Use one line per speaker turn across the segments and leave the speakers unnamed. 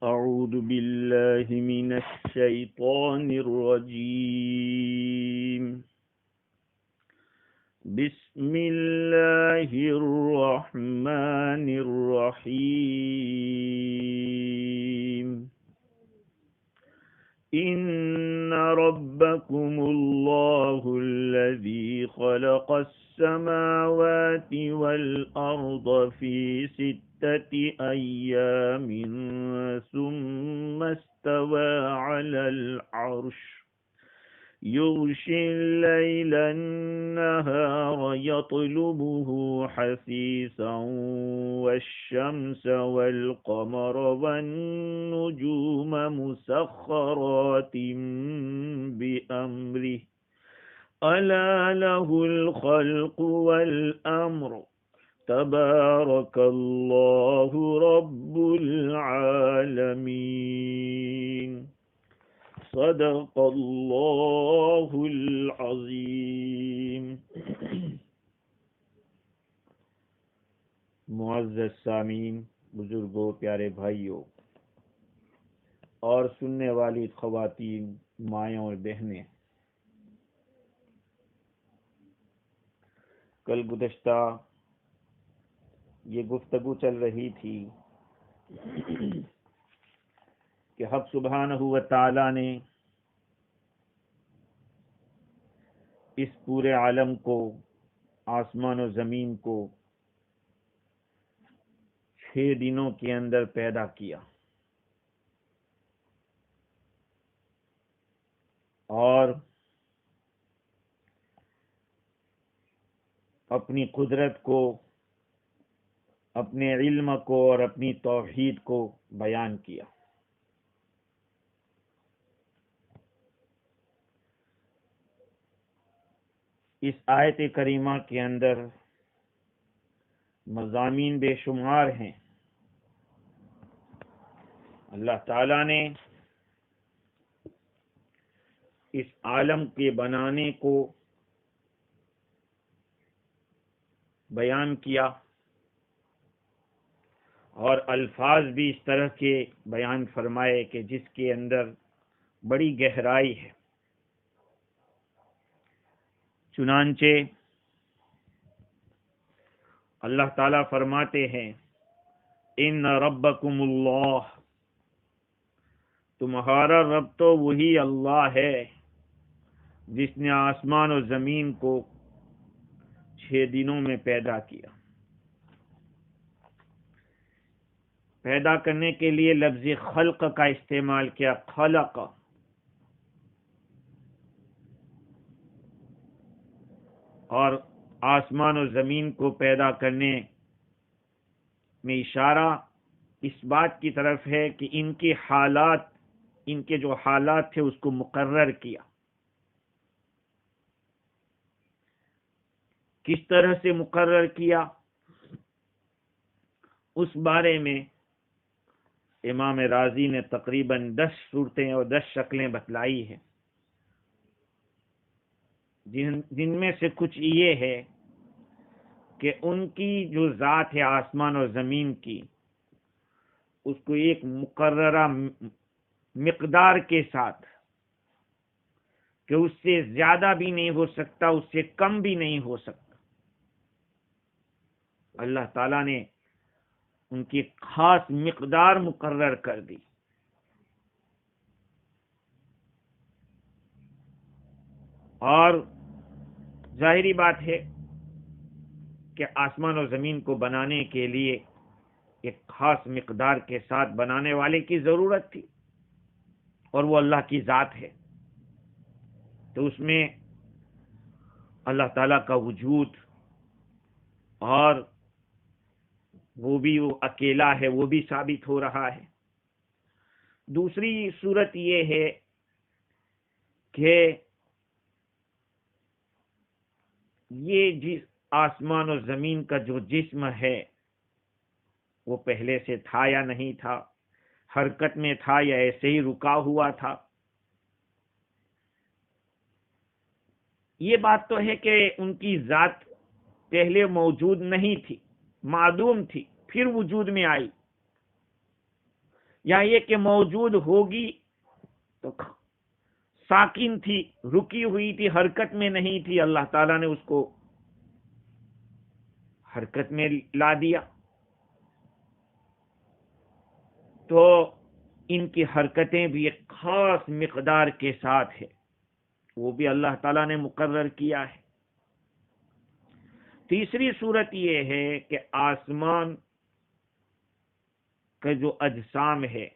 أعوذ بالله من الشيطان الرجيم. بسم الله الرحمن الرحيم. إن ربكم الله الذي خلق السماوات والأرض في 6 أيام ثم استوى على العرش يغشي الليل النهار يطلبه حثيثا والشمس والقمر والنجوم مسخرات بأمره ألا له الخلق والأمر تبارك الله رب العالمين. صدق اللہ العظیم. معزز سامعین، بزرگوں، پیارے بھائیوں اور سننے والی خواتین، مائیں اور بہنیں، کل گزشتہ یہ گفتگو چل رہی تھی کہ حق سبحانہ و تعالی نے اس پورے عالم کو، آسمان و زمین کو 6 دنوں کے اندر پیدا کیا، اور اپنی قدرت کو، اپنے علم کو اور اپنی توحید کو بیان کیا. اس آیت کریمہ کے اندر مضامین بے شمار ہیں. اللہ تعالیٰ نے اس عالم کے بنانے کو بیان کیا، اور الفاظ بھی اس طرح کے بیان فرمائے کہ جس کے اندر بڑی گہرائی ہے. چنانچہ اللہ تعالیٰ فرماتے ہیں ان ربکم اللہ، تمہارا رب تو وہی اللہ ہے جس نے آسمان و زمین کو 6 دنوں میں پیدا کیا. پیدا کرنے کے لیے لفظ خلق کا استعمال کیا، خلق. اور آسمان و زمین کو پیدا کرنے میں اشارہ اس بات کی طرف ہے کہ ان کے حالات، ان کے جو حالات تھے اس کو مقرر کیا. کس طرح سے مقرر کیا، اس بارے میں امام رازی نے تقریباً 10 صورتیں اور 10 شکلیں بتلائی ہیں، جن میں سے کچھ یہ ہے کہ ان کی جو ذات ہے آسمان اور زمین کی، اس کو ایک مقررہ مقدار کے ساتھ، کہ اس سے زیادہ بھی نہیں ہو سکتا، اس سے کم بھی نہیں ہو سکتا، اللہ تعالیٰ نے ان کی خاص مقدار مقرر کر دی. اور ظاہری بات ہے کہ آسمان و زمین کو بنانے کے لیے ایک خاص مقدار کے ساتھ بنانے والے کی ضرورت تھی، اور وہ اللہ کی ذات ہے. تو اس میں اللہ تعالیٰ کا وجود، اور وہ اکیلا ہے، وہ بھی ثابت ہو رہا ہے. دوسری صورت یہ ہے کہ یہ جس آسمان و زمین کا جو جسم ہے وہ پہلے سے تھا یا نہیں تھا، حرکت میں تھا یا ایسے ہی رکا ہوا تھا. یہ بات تو ہے کہ ان کی ذات پہلے موجود نہیں تھی، معدوم تھی، پھر وجود میں آئی، یا یہ کہ موجود ہوگی تو ساکن تھی، رکی ہوئی تھی، حرکت میں نہیں تھی، اللہ تعالیٰ نے اس کو حرکت میں لا دیا. تو ان کی حرکتیں بھی ایک خاص مقدار کے ساتھ ہے، وہ بھی اللہ تعالیٰ نے مقرر کیا ہے. تیسری صورت یہ ہے کہ آسمان کا جو اجسام ہے،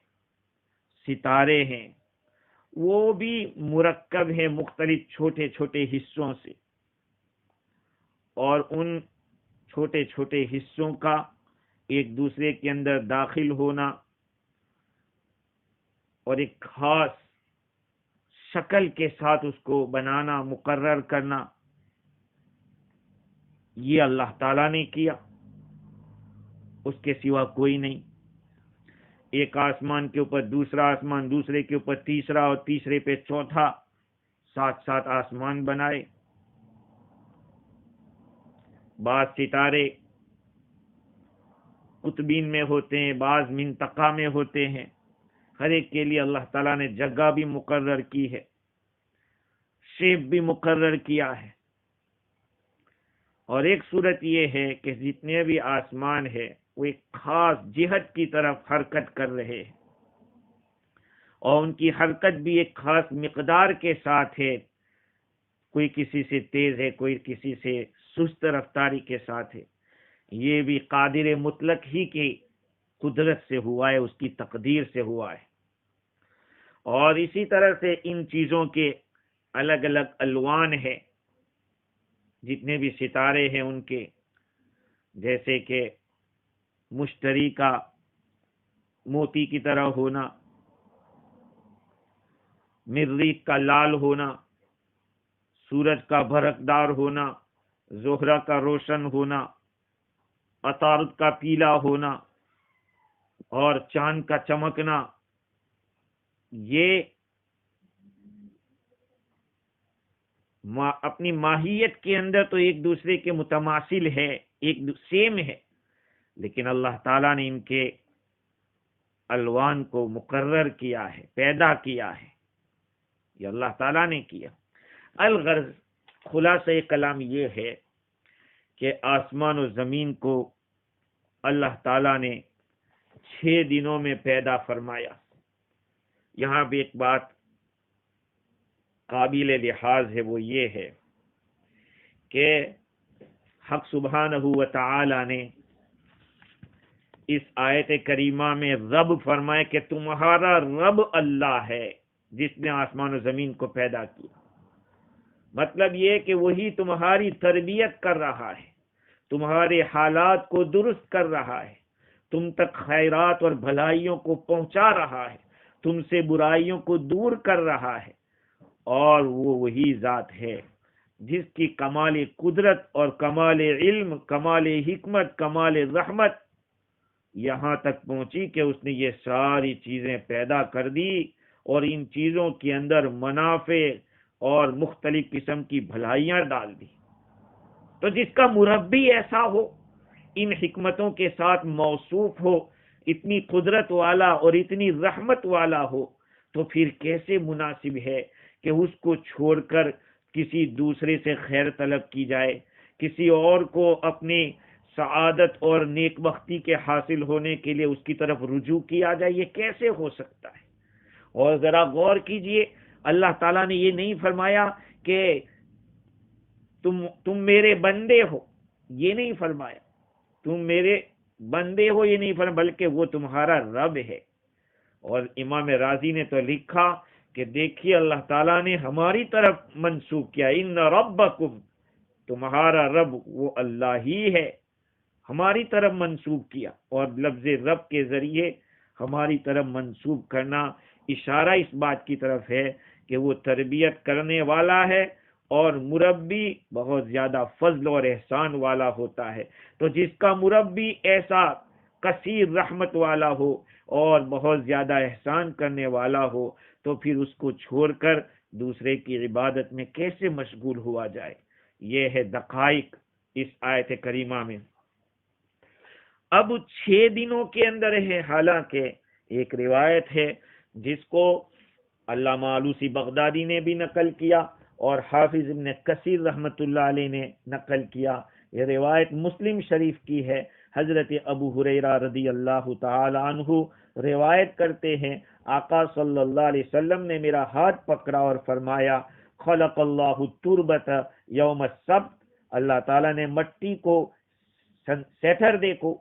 ستارے ہیں، وہ بھی مرکب ہے مختلف چھوٹے چھوٹے حصوں سے، اور ان چھوٹے چھوٹے حصوں کا ایک دوسرے کے اندر داخل ہونا اور ایک خاص شکل کے ساتھ اس کو بنانا، مقرر کرنا، یہ اللہ تعالیٰ نے کیا، اس کے سوا کوئی نہیں. ایک آسمان کے اوپر دوسرا آسمان، دوسرے کے اوپر تیسرا، اور تیسرے پہ چوتھا، ساتھ ساتھ آسمان بنائے. بعض ستارے قطبین میں ہوتے ہیں، بعض منطقہ میں ہوتے ہیں، ہر ایک کے لیے اللہ تعالیٰ نے جگہ بھی مقرر کی ہے، شیپ بھی مقرر کیا ہے. اور ایک صورت یہ ہے کہ جتنے بھی آسمان ہے وہ ایک خاص جہت کی طرف حرکت کر رہے ہیں، اور ان کی حرکت بھی ایک خاص مقدار کے ساتھ ہے، کوئی کسی سے تیز ہے، کوئی کسی سے سست رفتاری کے ساتھ ہے. یہ بھی قادر مطلق ہی کی قدرت سے ہوا ہے، اس کی تقدیر سے ہوا ہے. اور اسی طرح سے ان چیزوں کے الگ الگ الوان ہیں، جتنے بھی ستارے ہیں ان کے، جیسے کہ مشتری کا موتی کی طرح ہونا، مریخ کا لال ہونا، سورج کا بھرکدار ہونا، زہرہ کا روشن ہونا، عطارد کا پیلا ہونا، اور چاند کا چمکنا، یہ اپنی ماہیت کے اندر تو ایک دوسرے کے متماثل ہے، ایک سیم ہے، لیکن اللہ تعالیٰ نے ان کے الوان کو مقرر کیا ہے، پیدا کیا ہے، یہ اللہ تعالیٰ نے کیا. الغرض خلاصہ کلام یہ ہے کہ آسمان و زمین کو اللہ تعالیٰ نے 6 دنوں میں پیدا فرمایا. یہاں بھی ایک بات قابل لحاظ ہے، وہ یہ ہے کہ حق سبحانہ و تعالی نے اس آیت کریمہ میں رب فرمائے کہ تمہارا رب اللہ ہے جس نے آسمان و زمین کو پیدا کیا. مطلب یہ کہ وہی تمہاری تربیت کر رہا ہے، تمہارے حالات کو درست کر رہا ہے، تم تک خیرات اور بھلائیوں کو پہنچا رہا ہے، تم سے برائیوں کو دور کر رہا ہے. اور وہ وہی ذات ہے جس کی کمال قدرت اور کمال علم، کمال حکمت، کمال رحمت یہاں تک پہنچی کہ اس نے یہ ساری چیزیں پیدا کر دی، اور ان چیزوں کے اندر منافع اور مختلف قسم کی بھلائیاں ڈال دی. تو جس کا مربی ایسا ہو، ان حکمتوں کے ساتھ موصوف ہو، اتنی قدرت والا اور اتنی رحمت والا ہو، تو پھر کیسے مناسب ہے کہ اس کو چھوڑ کر کسی دوسرے سے خیر طلب کی جائے، کسی اور کو اپنی سعادت اور نیک بختی کے حاصل ہونے کے لیے اس کی طرف رجوع کیا جائے؟ یہ کیسے ہو سکتا ہے؟ اور ذرا غور کیجئے، اللہ تعالیٰ نے یہ نہیں فرمایا کہ تم میرے بندے ہو، یہ نہیں فرمایا، تم میرے بندے ہو یہ نہیں فرمایا، بلکہ وہ تمہارا رب ہے. اور امام رازی نے تو لکھا کہ دیکھیے اللہ تعالیٰ نے ہماری طرف منسوب کیا، ان ربکم، تمہارا رب وہ اللہ ہی ہے، ہماری طرف منسوب کیا. اور لفظ رب کے ذریعے ہماری طرف منسوب کرنا اشارہ اس بات کی طرف ہے کہ وہ تربیت کرنے والا ہے، اور مربی بہت زیادہ فضل اور احسان والا ہوتا ہے. تو جس کا مربی ایسا کثیر رحمت والا ہو اور بہت زیادہ احسان کرنے والا ہو، تو پھر اس کو چھوڑ کر دوسرے کی عبادت میں کیسے مشغول ہوا جائے؟ یہ ہے دقائق اس آیت کریمہ میں. اب 6 دنوں کے اندر ہے، حالانکہ ایک روایت ہے جس کو علامہ آلوسی بغدادی نے بھی نقل کیا اور حافظ ابن کثیر رحمۃ اللہ علیہ نے نقل کیا. یہ روایت مسلم شریف کی ہے. حضرت ابو ہریرہ رضی اللہ تعالی عنہ روایت کرتے ہیں، آقا صلی اللہ علیہ وسلم نے میرا ہاتھ پکڑا اور فرمایا، خلق اللہ التربۃ یوم السبت، اللہ تعالیٰ نے مٹی کو سیٹرڈے کو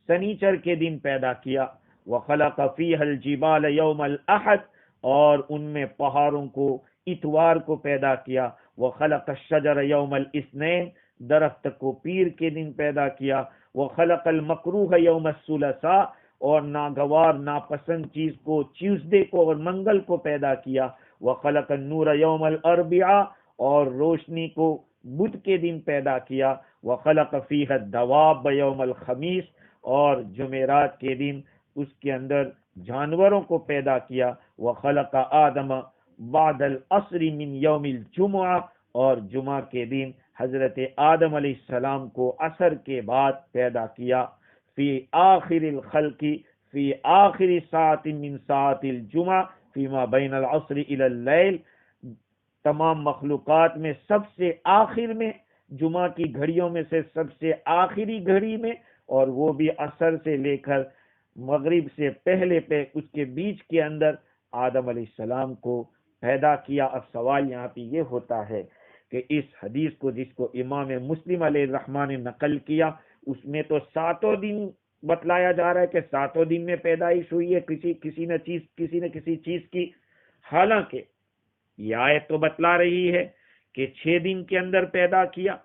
سنیچر کے دن پیدا کیا، وخلق فیہ الجبال یوم الاحد، اور ان میں پہاڑوں کو اتوار کو پیدا کیا، وخلق الشجر یوم الاثنین، درخت کو پیر کے دن پیدا کیا، وخلق المکروہ یوم الثلاثاء، اور ناگوار ناپسند چیز کو ٹیوزڈے کو اور منگل کو پیدا کیا، وخلق النور یوم الاربعاء، اور روشنی کو بدھ کے دن پیدا کیا، وخلق فیہ الدواب یوم الخمیس، اور جمعرات کے دن اس کے اندر جانوروں کو پیدا کیا، وخلق آدم بعد العصر من یوم الجمعہ، اور جمعہ کے دن حضرت آدم علیہ السلام کو عصر کے بعد پیدا کیا، فی آخر الخلق فی آخر ساعت من ساعت الجمعہ فیما بین العصر الی اللیل، تمام مخلوقات میں سب سے آخر میں، جمعہ کی گھڑیوں میں سے سب سے آخری گھڑی میں، اور وہ بھی عصر سے لے کر مغرب سے پہلے پہ اس کے بیچ کے اندر آدم علیہ السلام کو پیدا کیا. اب سوال یہاں پہ یہ ہوتا ہے کہ اس حدیث کو جس کو امام مسلم علیہ الرحمٰن نے نقل کیا، اس میں تو 7 دن بتلایا جا رہا ہے کہ 7 دن میں پیدائش ہوئی ہے کسی نہ کسی چیز کی، حالانکہ یہ آیت تو بتلا رہی ہے کہ 6 دن کے اندر پیدا کیا.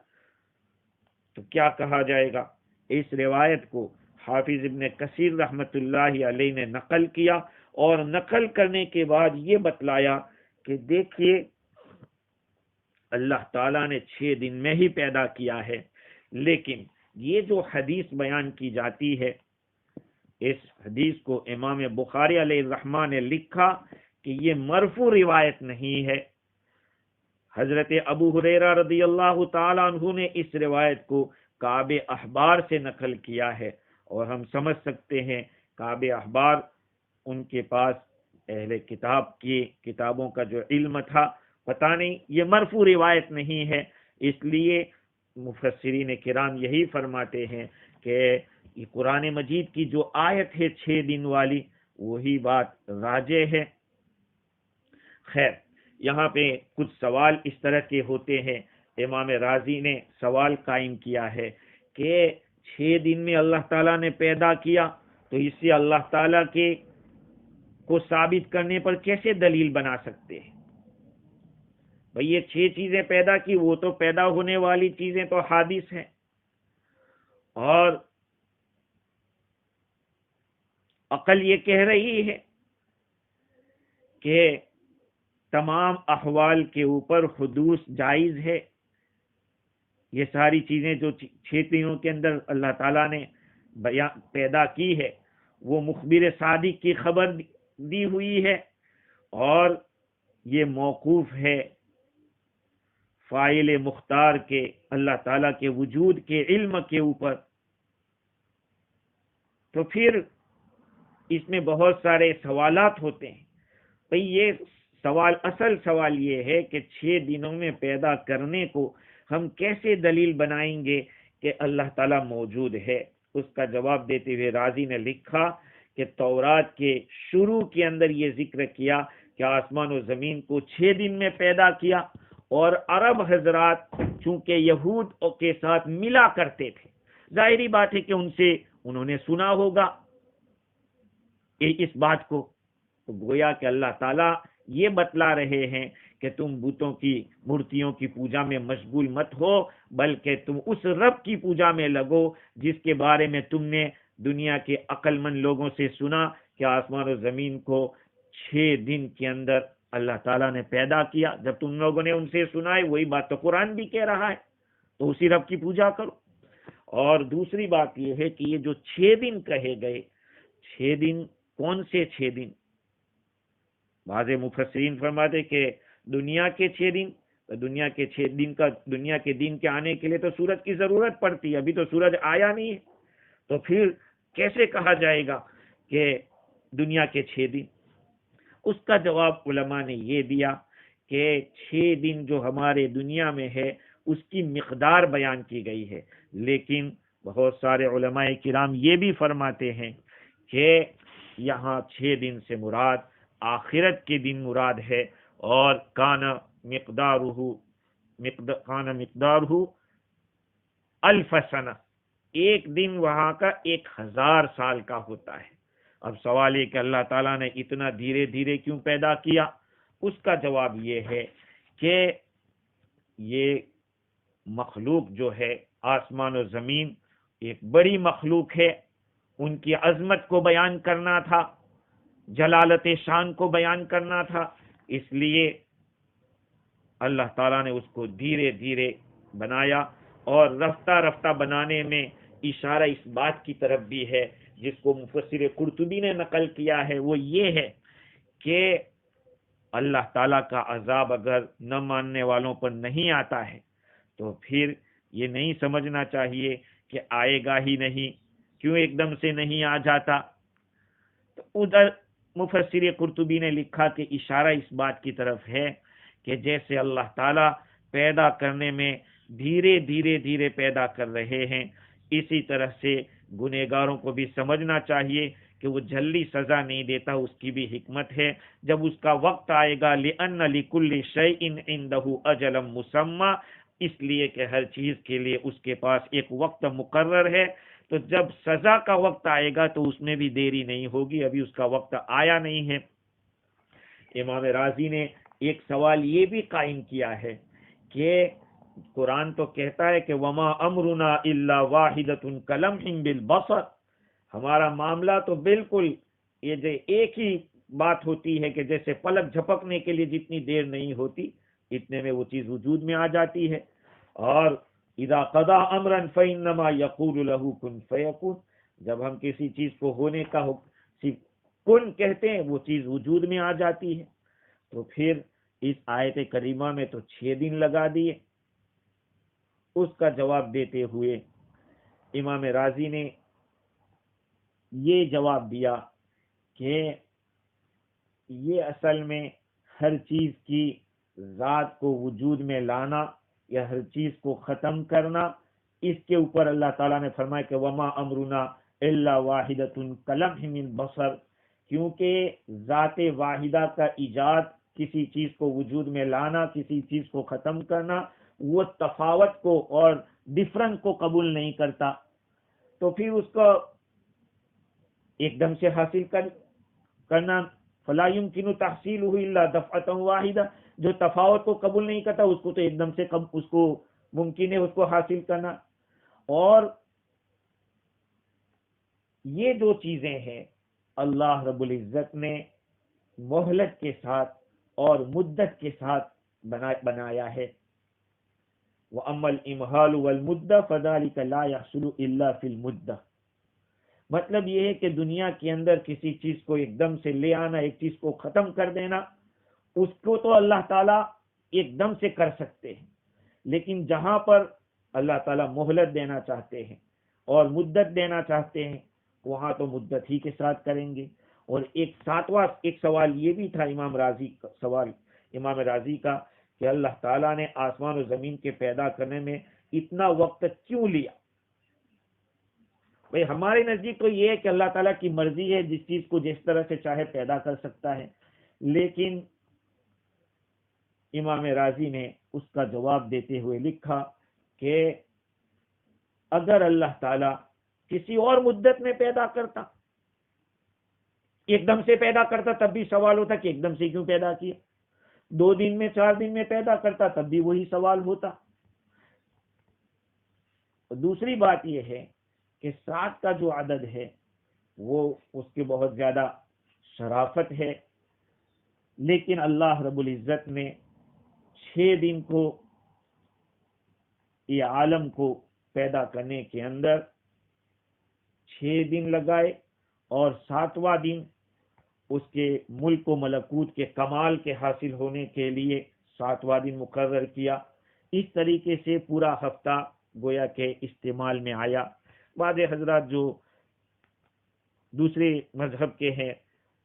تو کیا کہا جائے گا؟ اس روایت کو حافظ ابن کثیر رحمت اللہ علیہ نے نقل کیا، اور نقل کرنے کے بعد یہ بتلایا کہ دیکھیے اللہ تعالیٰ نے 6 دن میں ہی پیدا کیا ہے، لیکن یہ جو حدیث بیان کی جاتی ہے، اس حدیث کو امام بخاری علیہ الرحمٰن نے لکھا کہ یہ مرفوع روایت نہیں ہے. حضرت ابو ہریرہ رضی اللہ تعالی عنہ نے اس روایت کو کعب احبار سے نقل کیا ہے، اور ہم سمجھ سکتے ہیں کعب احبار ان کے پاس اہل کتاب کی کتابوں کا جو علم تھا، پتہ نہیں، یہ مرفوع روایت نہیں ہے. اس لیے مفسرین کرام یہی فرماتے ہیں کہ یہ قرآن مجید کی جو آیت ہے 6 دن والی، وہی بات راجح ہے. خیر، یہاں پہ کچھ سوال اس طرح کے ہوتے ہیں. امام رازی نے سوال قائم کیا ہے کہ 6 دن میں اللہ تعالیٰ نے پیدا کیا، تو اس سے اللہ تعالیٰ کے کو ثابت کرنے پر کیسے دلیل بنا سکتے ہیں؟ بھئی یہ 6 چیزیں پیدا کی، وہ تو پیدا ہونے والی چیزیں تو حادث ہیں، اور عقل یہ کہہ رہی ہے کہ تمام احوال کے اوپر حدوث جائز ہے. یہ ساری چیزیں جو 6 دنوں کے اندر اللہ تعالیٰ نے پیدا کی ہے، وہ مخبر صادق کی خبر دی ہوئی ہے، اور یہ موقوف ہے فاعل مختار کے اللہ تعالیٰ کے وجود کے علم کے اوپر. تو پھر اس میں بہت سارے سوالات ہوتے ہیں. بھئی یہ اصل سوال یہ ہے کہ 6 دنوں میں پیدا کرنے کو ہم کیسے دلیل بنائیں گے کہ اللہ تعالیٰ موجود ہے؟ اس کا جواب دیتے ہوئے رازی نے لکھا کہ تورات کے شروع کے اندر یہ ذکر کیا کہ آسمان و زمین کو 6 دن میں پیدا کیا، اور عرب حضرات چونکہ یہود کے ساتھ ملا کرتے تھے، ظاہری بات ہے کہ انہوں نے سنا ہوگا اس بات کو. تو گویا کہ اللہ تعالیٰ یہ بتلا رہے ہیں کہ تم بتوں کی مورتیوں کی پوجا میں مشغول مت ہو، بلکہ تم اس رب کی پوجا میں لگو جس کے بارے میں تم نے دنیا کے عقل مند لوگوں سے سنا کہ آسمان و زمین کو 6 دن کے اندر اللہ تعالیٰ نے پیدا کیا. جب تم لوگوں نے ان سے سنا ہے، وہی بات تو قرآن بھی کہہ رہا ہے، تو اسی رب کی پوجا کرو. اور دوسری بات یہ ہے کہ یہ جو 6 دن کہے گئے، 6 دن کون سے 6 دن؟ بعض مفسرین فرماتے کہ دنیا کے 6 دن. دنیا کے 6 دن کے آنے کے لیے تو سورج کی ضرورت پڑتی ہے، ابھی تو سورج آیا نہیں ہے. تو پھر کیسے کہا جائے گا کہ دنیا کے 6 دن؟ اس کا جواب علماء نے یہ دیا کہ 6 دن جو ہمارے دنیا میں ہے اس کی مقدار بیان کی گئی ہے، لیکن بہت سارے علماء کرام یہ بھی فرماتے ہیں کہ یہاں 6 دن سے مراد آخرت کے دن مراد ہے، اور کان مقدارہ الف سنہ، ایک دن وہاں کا 1000 سال کا ہوتا ہے۔ اب سوال یہ کہ اللہ تعالیٰ نے اتنا دھیرے دھیرے کیوں پیدا کیا؟ اس کا جواب یہ ہے کہ یہ مخلوق جو ہے آسمان و زمین ایک بڑی مخلوق ہے، ان کی عظمت کو بیان کرنا تھا، جلالت شان کو بیان کرنا تھا، اس لیے اللہ تعالیٰ نے اس کو دھیرے دھیرے بنایا، اور رفتہ رفتہ بنانے میں اشارہ اس بات کی طرف بھی ہے جس کو مفسر قرطبی نے نقل کیا ہے، وہ یہ ہے کہ اللہ تعالیٰ کا عذاب اگر نہ ماننے والوں پر نہیں آتا ہے تو پھر یہ نہیں سمجھنا چاہیے کہ آئے گا ہی نہیں، کیوں ایک دم سے نہیں آ جاتا؟ تو ادھر مفسر قرطبی نے لکھا کہ اشارہ اس بات کی طرف ہے کہ جیسے اللہ تعالیٰ پیدا کرنے میں دھیرے دھیرے دھیرے پیدا کر رہے ہیں، اسی طرح سے گنہگاروں کو بھی سمجھنا چاہیے کہ وہ جلدی سزا نہیں دیتا، اس کی بھی حکمت ہے، جب اس کا وقت آئے گا، لِأَنَّ لِكُلِّ شَيْءٍ عِندَهُ أَجَلٌ مُّسَمًّى، اس لیے کہ ہر چیز کے لیے اس کے پاس ایک وقت مقرر ہے، تو جب سزا کا وقت آئے گا تو اس میں بھی دیری نہیں ہوگی، ابھی اس کا وقت آیا نہیں ہے۔ امام راضی نے ایک سوال یہ بھی قائم کیا ہے کہ قرآن تو کہتا ہے کہ وما امرنا الا واحدۃ کلمح بالبصر، ہمارا معاملہ تو بالکل یہ جو ایک ہی بات ہوتی ہے کہ جیسے پلک جھپکنے کے لیے جتنی دیر نہیں ہوتی اتنے میں وہ چیز وجود میں آ جاتی ہے، اور اذا قضى امرا فانما يقول له كن فيكون، جب ہم کسی چیز کو ہونے کا صرف کن کہتے ہیں وہ چیز وجود میں آ جاتی ہے۔ تو پھر اس آیت کریمہ میں تو 6 دن لگا دیے۔ اس کا جواب دیتے ہوئے امام راضی نے یہ جواب دیا کہ یہ اصل میں ہر چیز کی ذات کو وجود میں لانا یا ہر چیز کو ختم کرنا، اس کے اوپر اللہ تعالیٰ نے فرمایا کہ وما امرنا الا واحدۃ کلمح بالبصر، کیونکہ ذات واحدہ کا ایجاد، کسی چیز کو وجود میں لانا، کسی چیز کو ختم کرنا، وہ تفاوت کو اور ڈفرنٹ کو قبول نہیں کرتا، تو پھر اس کو ایک دم سے حاصل کرنا فلا يمكن تحصيله الا دفعة واحدة، جو تفاوت کو قبول نہیں کرتا اس کو تو ایک دم سے اس کو ممکن ہے اس کو حاصل کرنا۔ اور یہ جو چیزیں ہیں اللہ رب العزت نے مہلت کے ساتھ اور مدت کے ساتھ بنایا ہے۔ وَأَمَّا الْإِمْهَالُ وَالْمُدَّةُ فَذَلِكَ لَا يَحْصُلُ إِلَّا فِي الْمُدَّةِ، مطلب یہ ہے کہ دنیا کے اندر کسی چیز کو ایک دم سے لے آنا، ایک چیز کو ختم کر دینا، اس کو تو اللہ تعالیٰ ایک دم سے کر سکتے ہیں، لیکن جہاں پر اللہ تعالیٰ مہلت دینا چاہتے ہیں اور مدت دینا چاہتے ہیں وہاں تو مدت ہی کے ساتھ کریں گے۔ اور ایک ساتواں ایک سوال یہ بھی تھا امام راضی کا کہ اللہ تعالیٰ نے آسمان و زمین کے پیدا کرنے میں اتنا وقت کیوں لیا؟ بھئی ہمارے نزدیک تو یہ ہے کہ اللہ تعالیٰ کی مرضی ہے، جس چیز کو جس طرح سے چاہے پیدا کر سکتا ہے، لیکن امام راضی نے اس کا جواب دیتے ہوئے لکھا کہ اگر اللہ تعالیٰ کسی اور مدت میں پیدا کرتا، ایک دم سے پیدا کرتا، تب بھی سوال ہوتا کہ ایک دم سے کیوں پیدا کیا، 2 دن میں 4 دن میں پیدا کرتا تب بھی وہی سوال ہوتا۔ دوسری بات یہ ہے کہ 7 کا جو عدد ہے وہ اس کے بہت زیادہ شرافت ہے، لیکن اللہ رب العزت نے 6 دن کو یہ عالم کو پیدا کرنے کے اندر 6 دن لگائے، اور 7واں دن اس کے ملک و ملکوت کے کمال کے حاصل ہونے کے لیے 7واں دن مقرر کیا۔ اس طریقے سے پورا ہفتہ گویا کہ استعمال میں آیا۔ بعض حضرات جو دوسرے مذہب کے ہیں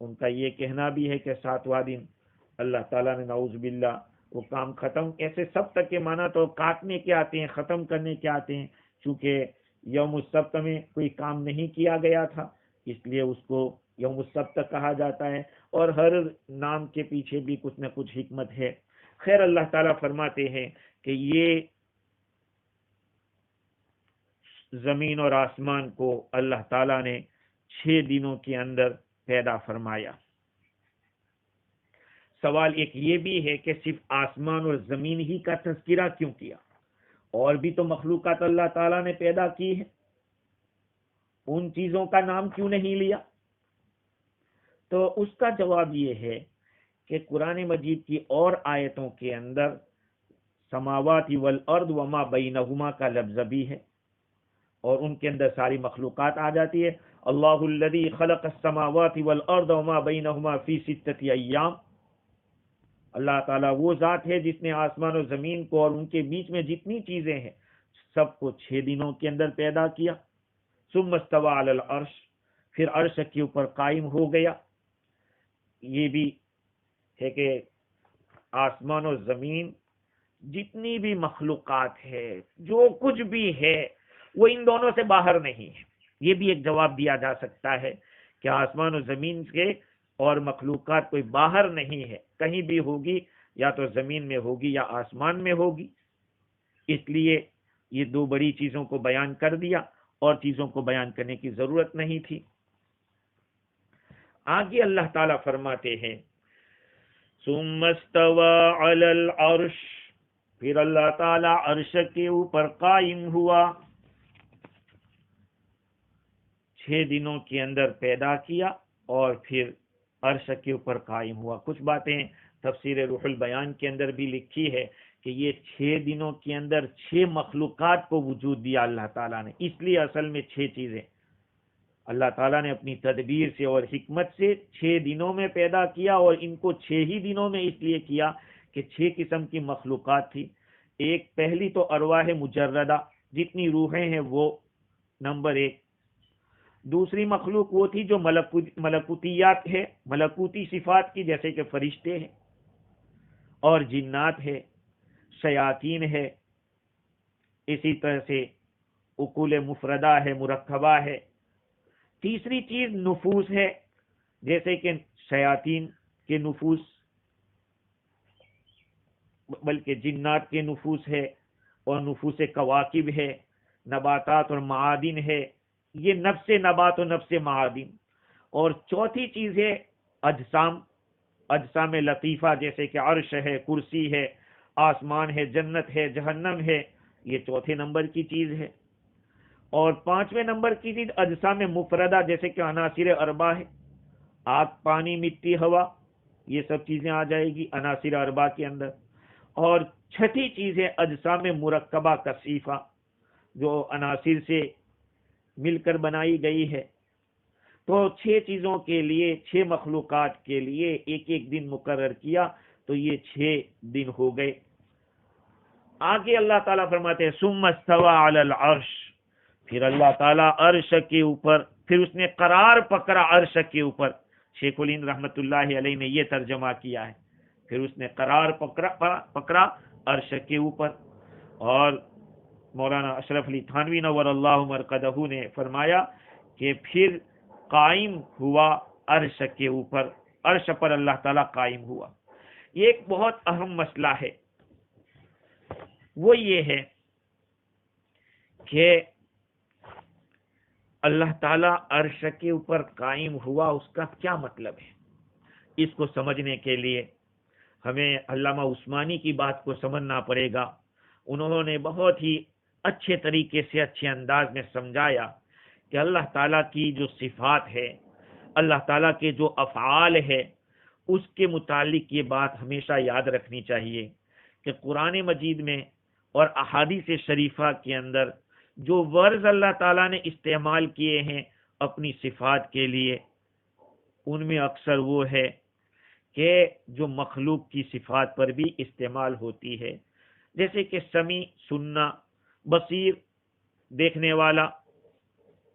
ان کا یہ کہنا بھی ہے کہ 7واں دن اللہ تعالیٰ نے نعوذ باللہ وہ کام ختم، ایسے سبت کے معنی تو کاٹنے کے آتے ہیں، ختم کرنے کے آتے ہیں، چونکہ یوم السبت میں کوئی کام نہیں کیا گیا تھا اس لیے اس کو یوم السبت کہا جاتا ہے، اور ہر نام کے پیچھے بھی کچھ نہ کچھ حکمت ہے۔ خیر، اللہ تعالیٰ فرماتے ہیں کہ یہ زمین اور آسمان کو اللہ تعالیٰ نے 6 دنوں کے اندر پیدا فرمایا۔ سوال ایک یہ بھی ہے کہ صرف آسمان اور زمین ہی کا تذکرہ کیوں کیا؟ اور بھی تو مخلوقات اللہ تعالیٰ نے پیدا کی ہے، ان چیزوں کا نام کیوں نہیں لیا؟ تو اس کا جواب یہ ہے کہ قرآن مجید کی اور آیتوں کے اندر سماوات والارض وما بینہما کا لفظ بھی ہے، اور ان کے اندر ساری مخلوقات آ جاتی ہے۔ اللہ الذی خلق السماوات والارض وما بینہما فی 6 ایام، اللہ تعالیٰ وہ ذات ہے جس نے آسمان و زمین کو اور ان کے بیچ میں جتنی چیزیں ہیں سب کو 6 دنوں کے اندر پیدا کیا۔ ثم استوى علی العرش، پھر عرش کے اوپر قائم ہو گیا۔ یہ بھی ہے کہ آسمان و زمین جتنی بھی مخلوقات ہے، جو کچھ بھی ہے، وہ ان دونوں سے باہر نہیں ہے۔ یہ بھی ایک جواب دیا جا سکتا ہے کہ آسمان و زمین کے اور مخلوقات کوئی باہر نہیں ہے، کہیں بھی ہوگی، یا تو زمین میں ہوگی یا آسمان میں ہوگی، اس لیے یہ 2 بڑی چیزوں کو بیان کر دیا اور چیزوں کو بیان کرنے کی ضرورت نہیں تھی۔ آگے اللہ تعالیٰ فرماتے ہیں ثم استوى علی العرش، پھر اللہ تعالیٰ عرش کے اوپر قائم ہوا، 6 دنوں کے اندر پیدا کیا اور پھر عرش کے اوپر قائم ہوا۔ کچھ باتیں تفسیر روح البیان کے اندر بھی لکھی ہے کہ یہ 6 دنوں کے اندر 6 مخلوقات کو وجود دیا اللہ تعالیٰ نے، اس لیے اصل میں 6 چیزیں اللہ تعالیٰ نے اپنی تدبیر سے اور حکمت سے 6 دنوں میں پیدا کیا، اور ان کو 6 ہی دنوں میں اس لیے کیا کہ 6 قسم کی مخلوقات تھی۔ ایک پہلی تو ارواح مجردہ، جتنی روحیں ہیں وہ نمبر 1۔ دوسری مخلوق وہ تھی جو ملکوتیات ہے، ملکوتی صفات کی، جیسے کہ فرشتے ہیں اور جنات ہے، شیاطین ہے، اسی طرح سے عقول مفردہ ہے، مرکبہ ہے۔ تیسری چیز نفوس ہے، جیسے کہ شیاطین کے نفوس، بلکہ جنات کے نفوس ہے، اور نفوس کواکب ہے، نباتات اور معادن ہے، یہ نفس نبات و نفس معادن۔ اور چوتھی چیز ہے اجسام لطیفہ، جیسے کہ عرش ہے، کرسی ہے، آسمان ہے، جنت ہے، جہنم ہے، یہ چوتھے نمبر کی چیز ہے۔ اور 5ویں نمبر کی چیز اجسام مفردہ، جیسے کہ عناصر اربع ہے، آگ، پانی، مٹی، ہوا، یہ سب چیزیں آ جائے گی عناصر اربع کے اندر۔ اور چھٹی چیز ہے اجسام مرکبہ کثیفہ، جو عناصر سے مل کر بنائی گئی ہے۔ تو 6 چیزوں کے لیے، 6 مخلوقات کے لیے ایک ایک دن مقرر کیا، تو یہ 6 دن ہو گئے۔ آگے اللہ تعالیٰ فرماتے ہیں ثم استوى علی العرش، پھر اللہ تعالیٰ عرش کے اوپر، پھر اس نے قرار پکڑا عرش کے اوپر۔ شیخ الہند رحمت اللہ علیہ نے یہ ترجمہ کیا ہے، پھر اس نے قرار پکڑا عرش کے اوپر۔ اور مولانا اشرف علی تھانوی نور اللہ مرقدہ نے فرمایا کہ پھر قائم ہوا عرش کے اوپر، عرش پر اللہ تعالیٰ قائم ہوا۔ یہ ایک بہت اہم مسئلہ ہے، وہ یہ ہے کہ اللہ تعالیٰ عرش کے اوپر قائم ہوا، اس کا کیا مطلب ہے؟ اس کو سمجھنے کے لیے ہمیں علامہ عثمانی کی بات کو سمجھنا پڑے گا۔ انہوں نے بہت ہی اچھے طریقے سے، اچھے انداز میں سمجھایا کہ اللہ تعالیٰ کی جو صفات ہے، اللہ تعالیٰ کے جو افعال ہے، اس کے متعلق یہ بات ہمیشہ یاد رکھنی چاہیے کہ قرآن مجید میں اور احادیث شریفہ کے اندر جو ورز اللہ تعالیٰ نے استعمال کیے ہیں اپنی صفات کے لیے، ان میں اکثر وہ ہے کہ جو مخلوق کی صفات پر بھی استعمال ہوتی ہے، جیسے کہ سمیع، سننا، بصیر، دیکھنے والا،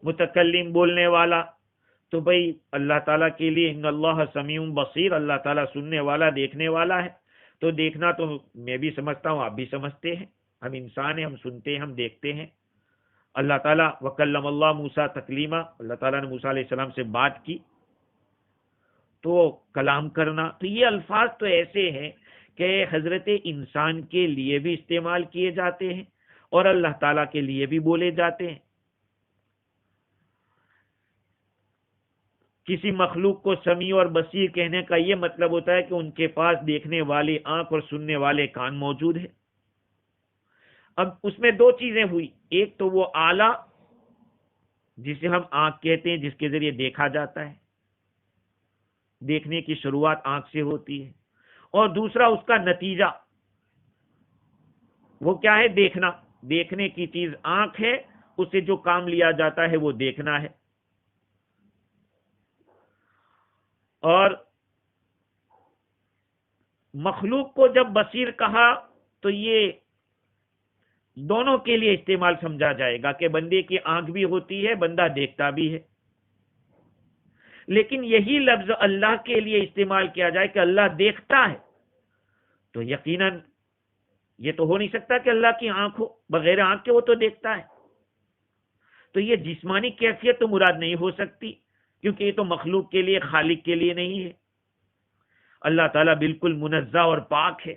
متکلم بولنے والا، تو بھئی اللہ تعالیٰ کے لیے ان اللہ سمیع بصیر، اللہ تعالیٰ سننے والا دیکھنے والا ہے، تو دیکھنا تو میں بھی سمجھتا ہوں، آپ بھی سمجھتے ہیں، ہم انسان ہیں، ہم سنتے ہیں، ہم دیکھتے ہیں۔ اللہ تعالیٰ وکلم اللہ موسیٰ تکلیما، اللہ تعالیٰ نے موسیٰ علیہ السلام سے بات کی، تو کلام کرنا، تو یہ الفاظ تو ایسے ہیں کہ حضرت انسان کے لیے بھی استعمال کیے جاتے ہیں اور اللہ تعالیٰ کے لیے بھی بولے جاتے ہیں۔ کسی مخلوق کو سمیع اور بصیر کہنے کا یہ مطلب ہوتا ہے کہ ان کے پاس دیکھنے والے آنکھ اور سننے والے کان موجود ہیں۔ اب اس میں دو چیزیں ہوئی، ایک تو وہ آلہ جسے ہم آنکھ کہتے ہیں، جس کے ذریعے دیکھا جاتا ہے، دیکھنے کی شروعات آنکھ سے ہوتی ہے، اور دوسرا اس کا نتیجہ، وہ کیا ہے؟ دیکھنا۔ دیکھنے کی چیز آنکھ ہے، اس سے جو کام لیا جاتا ہے وہ دیکھنا ہے۔ اور مخلوق کو جب بصیر کہا تو یہ دونوں کے لیے استعمال سمجھا جائے گا کہ بندے کی آنکھ بھی ہوتی ہے، بندہ دیکھتا بھی ہے، لیکن یہی لفظ اللہ کے لیے استعمال کیا جائے کہ اللہ دیکھتا ہے، تو یقیناً یہ تو ہو نہیں سکتا کہ اللہ کی آنکھ ہو، بغیر آنکھ کے وہ تو دیکھتا ہے، تو یہ جسمانی کیفیت تو مراد نہیں ہو سکتی، کیونکہ یہ تو مخلوق کے لیے، خالق کے لیے نہیں ہے۔ اللہ تعالیٰ بالکل منزہ اور پاک ہے۔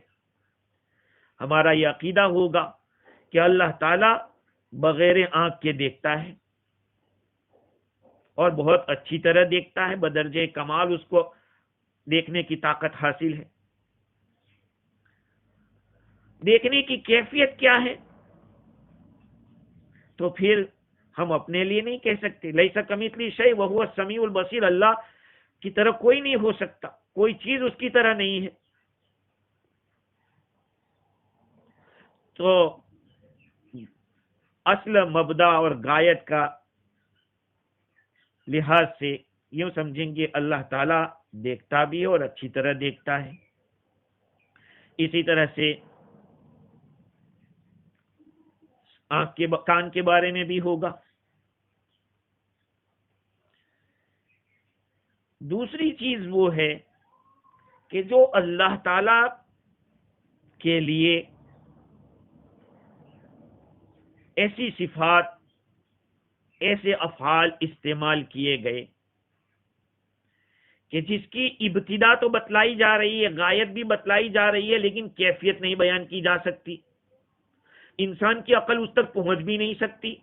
ہمارا یہ عقیدہ ہوگا کہ اللہ تعالیٰ بغیر آنکھ کے دیکھتا ہے، اور بہت اچھی طرح دیکھتا ہے، بدرجہ کمال اس کو دیکھنے کی طاقت حاصل ہے۔ دیکھنے کی کیفیت کیا ہے؟ تو پھر ہم اپنے لیے نہیں کہہ سکتے، لیس کمثلہ شیء وہو السمیع البصیر، اللہ کی طرح کوئی نہیں ہو سکتا، کوئی چیز اس کی طرح نہیں ہے۔ تو اصل مبدا اور غایت کا لحاظ سے یوں سمجھیں گے اللہ تعالیٰ دیکھتا بھی ہے اور اچھی طرح دیکھتا ہے۔ اسی طرح سے آنکھ کے کان کے بارے میں بھی ہوگا۔ دوسری چیز وہ ہے کہ جو اللہ تعالی کے لیے ایسی صفات، ایسے افعال استعمال کیے گئے کہ جس کی ابتدا تو بتلائی جا رہی ہے، غایت بھی بتلائی جا رہی ہے، لیکن کیفیت نہیں بیان کی جا سکتی، انسان کی عقل اس تک پہنچ بھی نہیں سکتی۔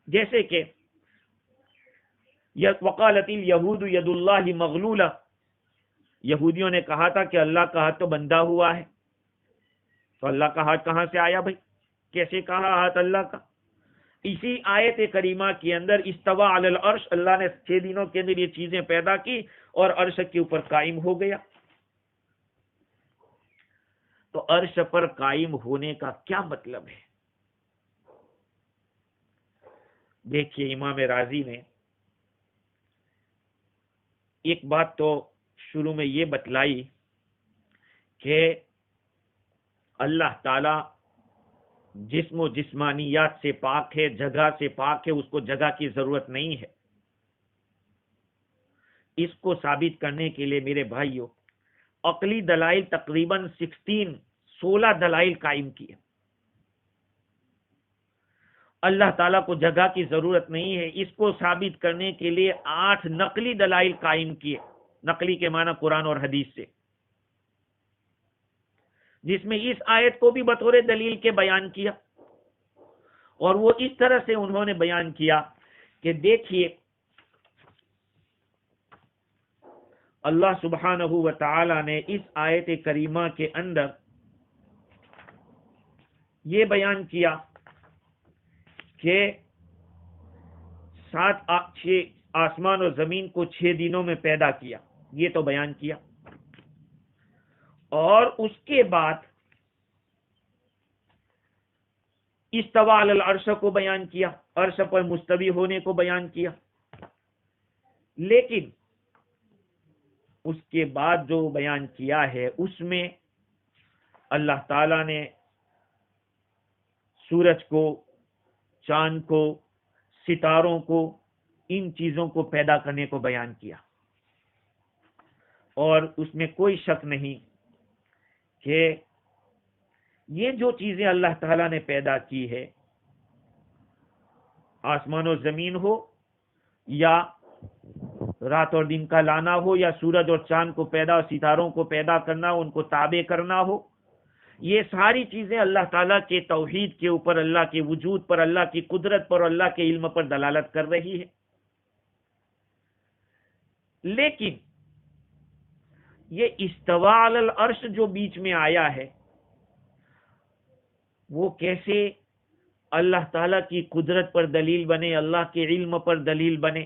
جیسے کہ وقالت الیہود ید اللہ مغلولہ، یہودیوں نے کہا تھا کہ اللہ کا ہاتھ تو بندھا ہوا ہے، تو اللہ کا ہاتھ کہاں سے آیا بھائی؟ کیسے کہا ہاتھ اللہ کا؟ اسی آیت کریمہ کے اندر استوى علی العرش، اللہ نے 6 دنوں کے اندر یہ چیزیں پیدا کی اور عرش کے اوپر قائم ہو گیا۔ تو عرش پر قائم ہونے کا کیا مطلب ہے؟ دیکھیے امام راضی نے ایک بات تو شروع میں یہ بتلائی کہ اللہ تعالی جسم و جسمانیات سے پاک ہے، جگہ سے پاک ہے، اس کو جگہ کی ضرورت نہیں ہے۔ اس کو ثابت کرنے کے لیے میرے بھائیوں عقلی دلائل تقریباً 16 دلائل قائم کیے۔ اللہ تعالیٰ کو جگہ کی ضرورت نہیں ہے، اس کو ثابت کرنے کے لیے 8 نقلی دلائل قائم کیے، نقلی کے معنی قرآن اور حدیث سے، جس میں اس آیت کو بھی بطور دلیل کے بیان کیا، اور وہ اس طرح سے انہوں نے بیان کیا کہ دیکھیے اللہ سبحانہ و تعالی نے اس آیت کریمہ کے اندر یہ بیان کیا کہ 6 آسمان اور زمین کو 6 دنوں میں پیدا کیا، یہ تو بیان کیا، اور اس کے بعد استوى علی العرش کو بیان کیا، عرش پر مستوی ہونے کو بیان کیا، لیکن اس کے بعد جو بیان کیا ہے اس میں اللہ تعالی نے سورج کو، چاند کو، ستاروں کو، ان چیزوں کو پیدا کرنے کو بیان کیا، اور اس میں کوئی شک نہیں کہ یہ جو چیزیں اللہ تعالیٰ نے پیدا کی ہے، آسمان و زمین ہو، یا رات اور دن کا لانا ہو، یا سورج اور چاند کو پیدا اور ستاروں کو پیدا کرنا ہو، ان کو تابع کرنا ہو، یہ ساری چیزیں اللہ تعالیٰ کے توحید کے اوپر، اللہ کے وجود پر، اللہ کی قدرت پر، اللہ کے علم پر دلالت کر رہی ہے۔ لیکن یہ استوا علی العرش جو بیچ میں آیا ہے، وہ کیسے اللہ تعالیٰ کی قدرت پر دلیل بنے، اللہ کے علم پر دلیل بنے؟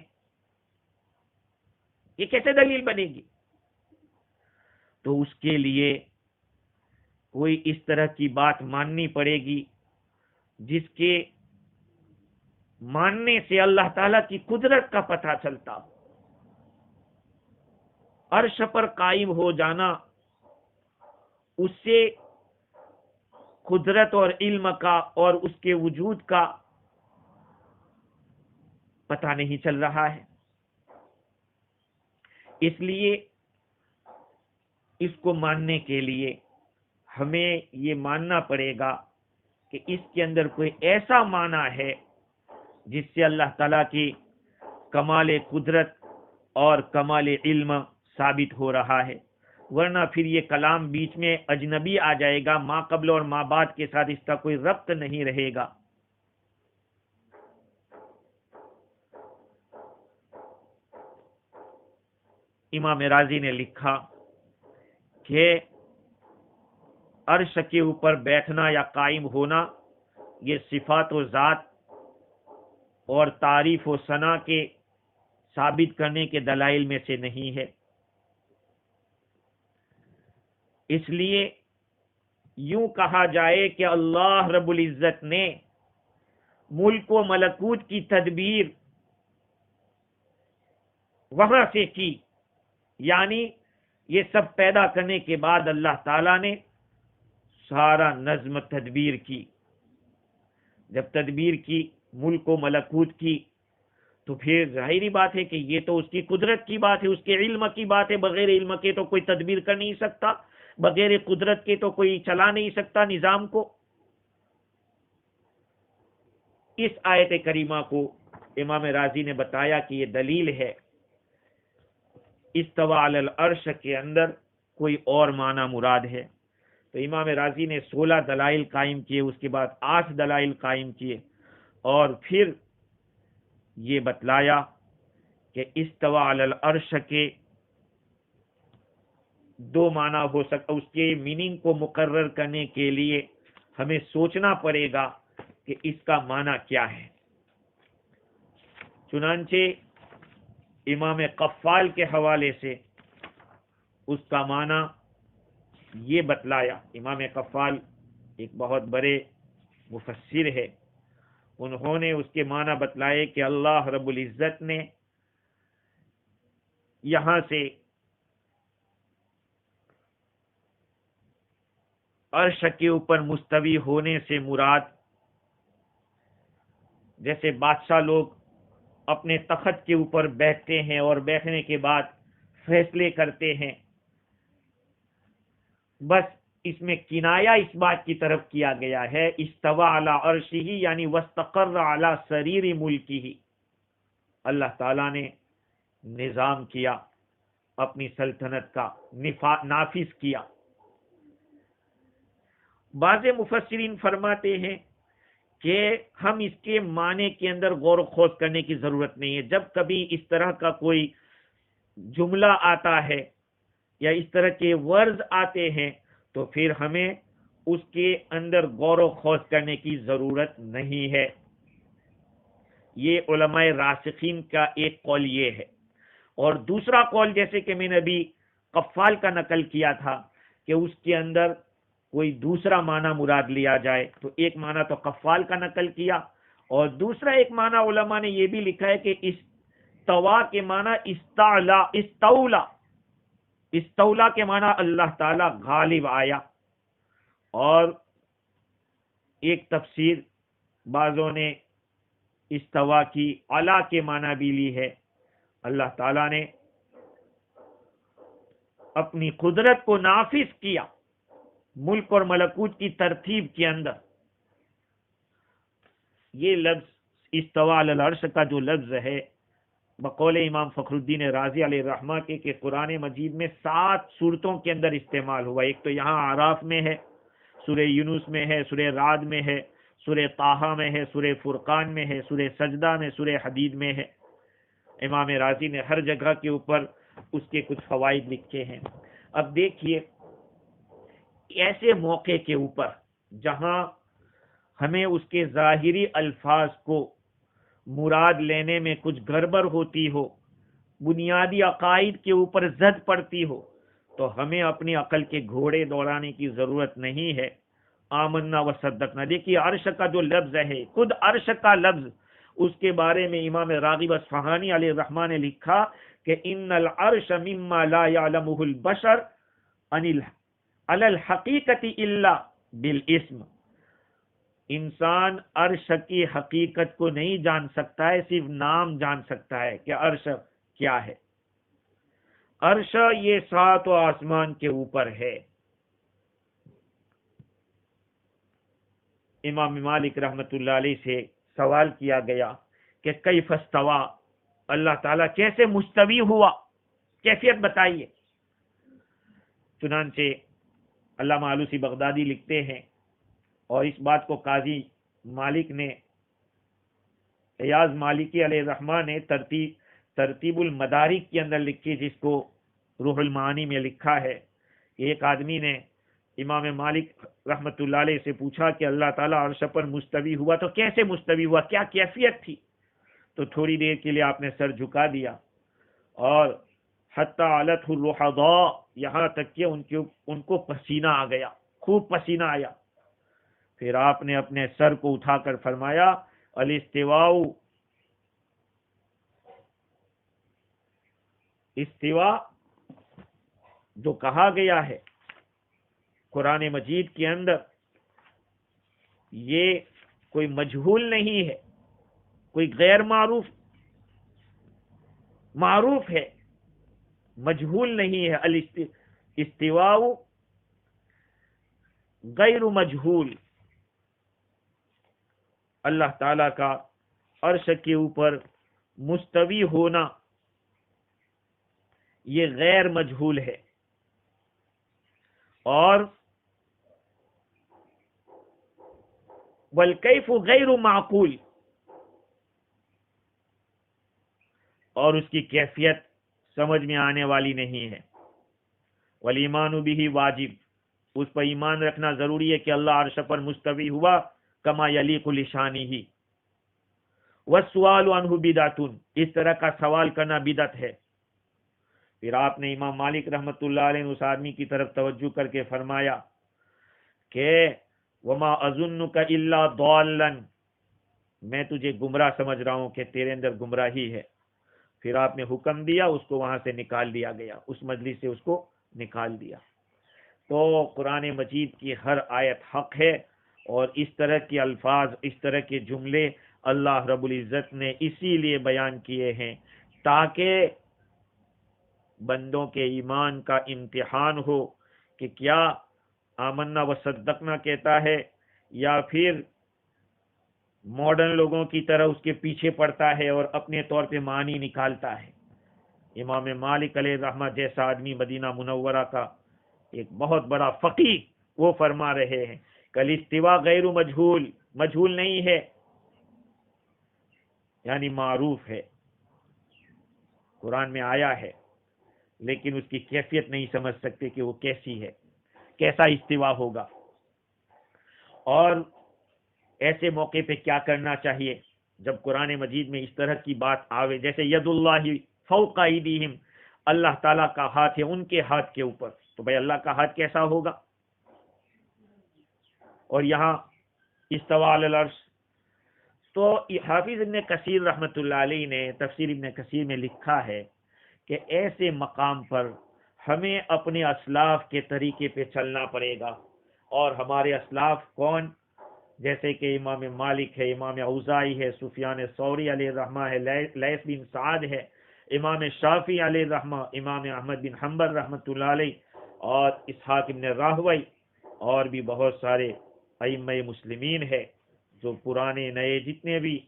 یہ کیسے دلیل بنے گی؟ تو اس کے لیے کوئی اس طرح کی بات ماننی پڑے گی جس کے ماننے سے اللہ تعالیٰ کی قدرت کا پتہ چلتا ہو۔ عرش پر قائم ہو جانا، اس سے قدرت اور علم کا اور اس کے وجود کا پتہ نہیں چل رہا ہے، اس لیے اس کو ماننے کے لیے ہمیں یہ ماننا پڑے گا کہ اس کے اندر کوئی ایسا معنی ہے جس سے اللہ تعالیٰ کی کمال قدرت اور کمال علم ثابت ہو رہا ہے، ورنہ پھر یہ کلام بیچ میں اجنبی آ جائے گا، ما قبل اور ما بعد کے ساتھ اس کا کوئی ربط نہیں رہے گا۔ امام رازی نے لکھا کہ عرش کے اوپر بیٹھنا یا قائم ہونا یہ صفات و ذات اور تعریف و ثنا کے ثابت کرنے کے دلائل میں سے نہیں ہے، اس لیے یوں کہا جائے کہ اللہ رب العزت نے ملک و ملکوت کی تدبیر وہاں سے کی، یعنی یہ سب پیدا کرنے کے بعد اللہ تعالیٰ نے سارا نظم تدبیر کی۔ جب تدبیر کی ملک و ملکوت کی تو پھر ظاہری بات ہے کہ یہ تو اس کی قدرت کی بات ہے، اس کے علم کی بات ہے، بغیر علم کے تو کوئی تدبیر کر نہیں سکتا، بغیر قدرت کے تو کوئی چلا نہیں سکتا نظام کو۔ اس آیت کریمہ کو امام رازی نے بتایا کہ یہ دلیل ہے، استوا علی العرش کے اندر کوئی اور معنی مراد ہے۔ تو امام رازی نے 16 دلائل قائم کیے، اس کے بعد 8 دلائل قائم کیے، اور پھر یہ بتلایا کہ استوا علی العرش کے 2 معنی ہو سکتا، اس کے میننگ کو مقرر کرنے کے لیے ہمیں سوچنا پڑے گا کہ اس کا معنی کیا ہے۔ چنانچہ امام قفال کے حوالے سے اس کا معنی یہ بتلایا۔ امام قفال ایک بہت بڑے مفسر ہے، انہوں نے اس کے معنی بتلائے کہ اللہ رب العزت نے یہاں سے عرش کے اوپر مستوی ہونے سے مراد، جیسے بادشاہ لوگ اپنے تخت کے اوپر بیٹھتے ہیں اور بیٹھنے کے بعد فیصلے کرتے ہیں، بس اس میں کنایا اس بات کی طرف کیا گیا ہے، استوى علی عرشہ یعنی واستقر علی سریر ملکہ، اللہ تعالیٰ نے نظام کیا، اپنی سلطنت کا نافذ کیا۔ بعض مفسرین فرماتے ہیں کہ ہم اس کے معنی کے اندر غور و خوض کرنے کی ضرورت نہیں ہے، جب کبھی اس طرح کا کوئی جملہ آتا ہے یا اس طرح کے ورز آتے ہیں تو پھر ہمیں اس کے اندر غور و خوض کرنے کی ضرورت نہیں ہے۔ یہ علماء راسخین کا ایک قول یہ ہے، اور دوسرا قول جیسے کہ میں نے ابھی قفال کا نقل کیا تھا کہ اس کے اندر کوئی دوسرا معنی مراد لیا جائے، تو ایک معنی تو قفال کا نقل کیا، اور دوسرا ایک معنی علماء نے یہ بھی لکھا ہے کہ استوا کے معنی استولا کے معنی اللہ تعالی غالب آیا۔ اور ایک تفسیر بعضوں نے استوا کی علا کے معنی بھی لی ہے۔ اللہ تعالیٰ نے اپنی قدرت کو نافذ کیا ملک اور ملکوت کی ترتیب کے اندر۔ یہ لفظ استوا علی العرش کا جو لفظ ہے، بقول امام فخر الدین رازی علیہ الرحمہ کے کہ قرآن مجید میں 7 صورتوں کے اندر استعمال ہوا۔ ایک تو یہاں اعراف میں ہے، سورہ یونس میں ہے، سورہ رعد میں ہے، سورہ طٰہٰ میں ہے، سورہ فرقان میں ہے، سورہ سجدہ میں، سورہ حدید میں ہے۔ امام رازی نے ہر جگہ کے اوپر اس کے کچھ فوائد لکھے ہیں۔ اب دیکھیے، ایسے موقع کے اوپر جہاں ہمیں اس کے ظاہری الفاظ کو مراد لینے میں کچھ گڑبڑ ہوتی ہو، بنیادی عقائد کے اوپر زد پڑتی ہو، تو ہمیں اپنی عقل کے گھوڑے دوڑانے کی ضرورت نہیں ہے۔ آمنا و صدقنا، دیکھیے عرش کا جو لفظ ہے، خود عرش کا لفظ، اس کے بارے میں امام راغب اصفہانی علیہ الرحمہ نے لکھا کہ ان العرش مما لا يعلمه البشر علی الحقیقت الا بالاسم۔ انسان عرش کی حقیقت کو نہیں جان سکتا ہے، صرف نام جان سکتا ہے کہ عرش کیا ہے۔ عرش یہ 7 آسمان کے اوپر ہے۔ امام مالک رحمت اللہ علیہ سے سوال کیا گیا کہ کیف استویٰ، اللہ تعالیٰ کیسے مستوی ہوا، کیفیت بتائیے۔ چنانچہ علامہ آلوسی بغدادی لکھتے ہیں، اور اس بات کو قاضی مالک نے، ایاز مالکی علیہ الرحمہ نے ترتیب المدارک کے اندر لکھی، جس کو روح المعانی میں لکھا ہے کہ ایک آدمی نے امام مالک رحمت اللہ علیہ سے پوچھا کہ اللہ تعالیٰ عرش پر مستوی ہوا تو کیسے مستوی ہوا، کیا کیفیت تھی؟ تو تھوڑی دیر کے لیے آپ نے سر جھکا دیا، اور حتی علتہ الرحضاء، یہاں تک کہ ان کو پسینہ آ گیا، خوب پسینہ آیا۔ پھر آپ نے اپنے سر کو اٹھا کر فرمایا الاستواء، استوا جو کہا گیا ہے قرآن مجید کے اندر، یہ کوئی مجہول نہیں ہے، کوئی غیر معروف ہے، مجہول نہیں ہے۔ استواء غیر مجہول، اللہ تعالی کا عرش کے اوپر مستوی ہونا یہ غیر مجہول ہے، اور والکیف غیر معقول، اور اس کی کیفیت سمجھ میں آنے والی نہیں ہے۔ والایمان بہ واجب، اس پر ایمان رکھنا ضروری ہے کہ اللہ عرش پر مستوی ہوا کما یلیق لشانہ۔ والسؤال عنہ بدعۃ، اس طرح کا سوال کرنا بدعت ہے۔ پھر آپ نے امام مالک رحمت اللہ علیہ نے اس آدمی کی طرف توجہ کر کے فرمایا کہ وما اظنک الا ضالا، میں تجھے گمراہ سمجھ رہا ہوں کہ تیرے اندر گمراہی ہے۔ پھر آپ نے حکم دیا، اس کو وہاں سے نکال دیا گیا، اس مجلس سے اس کو نکال دیا۔ تو قرآن مجید کی ہر آیت حق ہے، اور اس طرح کے الفاظ، اس طرح کے جملے اللہ رب العزت نے اسی لیے بیان کیے ہیں تاکہ بندوں کے ایمان کا امتحان ہو کہ کیا آمنا و صدقنا کہتا ہے یا پھر ماڈرن لوگوں کی طرح اس کے پیچھے پڑتا ہے اور اپنے طور پہ معنی نکالتا ہے۔ امام مالک علیہ الرحمہ جیسا آدمی مدینہ منورہ کا ایک بہت بڑا فقیہ، وہ فرما رہے ہیں کہ الاستواء غیر مجہول، مجہول نہیں ہے، یعنی معروف ہے، قرآن میں آیا ہے، لیکن اس کی کیفیت نہیں سمجھ سکتے کہ وہ کیسی ہے، کیسا استوا ہوگا۔ اور ایسے موقع پہ کیا کرنا چاہیے جب قرآن مجید میں اس طرح کی بات آوے، جیسے ید اللہ فوق ایدیہم، اللہ تعالیٰ کا ہاتھ ہے ان کے ہاتھ کے اوپر، تو بھائی اللہ کا ہاتھ کیسا ہوگا؟ اور یہاں استویٰ علی العرش، تو حافظ ابن کثیر رحمت اللہ علیہ نے تفسیر ابن کثیر میں لکھا ہے کہ ایسے مقام پر ہمیں اپنے اسلاف کے طریقے پہ چلنا پڑے گا۔ اور ہمارے اسلاف کون؟ جیسے کہ امام مالک ہے، امام اوزاعی ہے، سفیان ثوری علیہ الرحمہ ہے، لیث بن سعد ہے، امام شافعی علیہ الرحمہ، امام احمد بن حنبل رحمۃ اللہ علیہ، اور اسحاق بن راہوی، اور بھی بہت سارے ائمہ مسلمین ہے، جو پرانے نئے جتنے بھی